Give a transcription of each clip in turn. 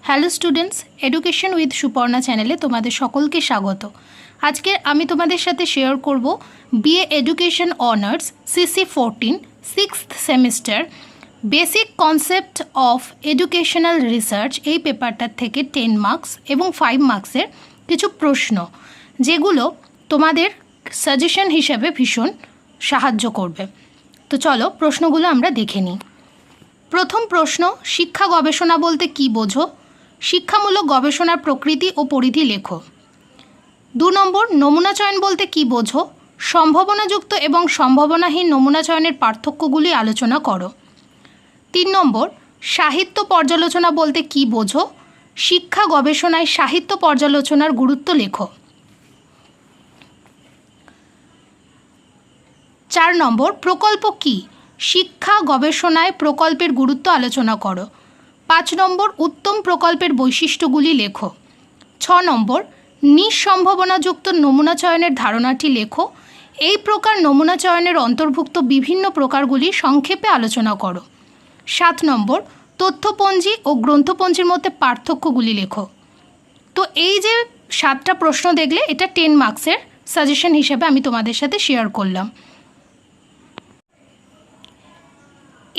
Hello students, education with Suparna চ্যানেলে তোমাদের সকলকে স্বাগত। আজকে আমি তোমাদের সাথে শেয়ার করব BA education honours CC14 sixth semester basic concept of educational research এই পেপারটার থেকে 10 মার্কস এবং 5 মার্কসের কিছু প্রশ্ন, যেগুলো তোমাদের সাজেশন হিসেবে ভীষণ সাহায্য করবে। তো চলো প্রশ্নগুলো আমরা দেখে নিই। প্রথম প্রশ্ন, শিক্ষা গবেষণা বলতে কী বোঝো? শিক্ষামূলক গবেষণার প্রকৃতি ও পরিধি লেখো। 2 নম্বর, নমুনা চয়ন বলতে কী বোঝো? সম্ভাবনাযুক্ত এবং সম্ভাবনাহীন নমুনা চয়নের পার্থক্যগুলি আলোচনা করো। 3 নম্বর, সাহিত্য পর্যালোচনা বলতে কী বোঝো? শিক্ষা গবেষণায় সাহিত্য পর্যালোচনার গুরুত্ব লেখো। 4 নম্বর, প্রকল্প কী? শিক্ষা গবেষণায় প্রকল্পের গুরুত্ব আলোচনা করো। 5 নম্বর, উত্তম প্রকল্পের বৈশিষ্ট্যগুলি লেখো। 6 নম্বর, নিঃসম্ভাবনাযুক্ত নমুনা চয়নের ধারণাটি লেখো। এই প্রকার নমুনা চয়নের অন্তর্ভুক্ত বিভিন্ন প্রকারগুলি সংক্ষেপে আলোচনা করো। 7 নম্বর, তথ্যপঞ্জি ও গ্রন্থপঞ্জির মধ্যে পার্থক্যগুলি লেখো। তো এই যে 7টা প্রশ্ন দেখলে, এটা 10 মার্কসের সাজেশন হিসেবে আমি তোমাদের সাথে শেয়ার করলাম।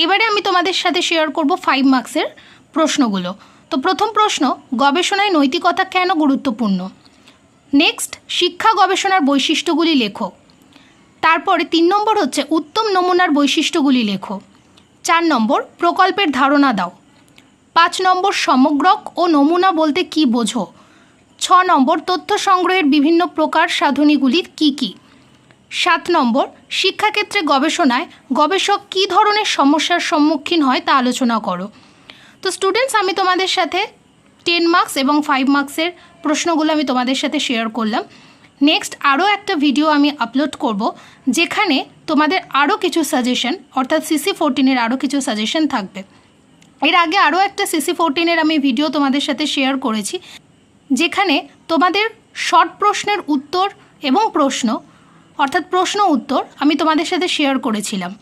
এবারে আমি তোমাদের সাথে শেয়ার করব 5 মার্কসের প্রশ্নগুলো। তো প্রথম প্রশ্ন, গবেষণায় নৈতিকতা কেন গুরুত্বপূর্ণ? নেক্সট, শিক্ষা গবেষণার বৈশিষ্ট্যগুলি লেখো। তারপরে 3 নম্বর হচ্ছে উত্তম নমুনার বৈশিষ্ট্যগুলি লেখো। 4 নম্বর, প্রকল্পের ধারণা দাও। 5 নম্বর, সমগ্রক ও নমুনা বলতে কী বোঝো? 6 নম্বর, তথ্য সংগ্রহের বিভিন্ন প্রকার সাধনীগুলি কী কী? 7 নম্বর, শিক্ষাক্ষেত্রে গবেষণায় গবেষক কী ধরনের সমস্যার সম্মুখীন হয় তা আলোচনা করো। তো স্টুডেন্টস, আমি তোমাদের সাথে 10 মার্কস এবং 5 মার্কসের প্রশ্নগুলো আমি তোমাদের সাথে শেয়ার করলাম। নেক্সট আরও একটা ভিডিও আমি আপলোড করব, যেখানে তোমাদের আরও কিছু সাজেশন, অর্থাৎ CC14-এর আরও কিছু সাজেশন থাকবে। এর আগে আরও একটা CC14-এর আমি ভিডিও তোমাদের সাথে শেয়ার করেছি, যেখানে তোমাদের শর্ট প্রশ্নের উত্তর এবং প্রশ্ন, অর্থাৎ প্রশ্ন উত্তর আমি তোমাদের সাথে শেয়ার করেছিলাম।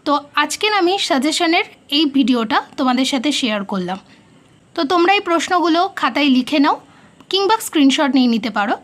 তো আজকের আমি সাজেশনের এই ভিডিওটা তোমাদের সাথে শেয়ার করলাম। তো তোমরা এই প্রশ্নগুলো খাতায় লিখে নাও কিংবা স্ক্রিনশট নিয়ে নিতে পারো।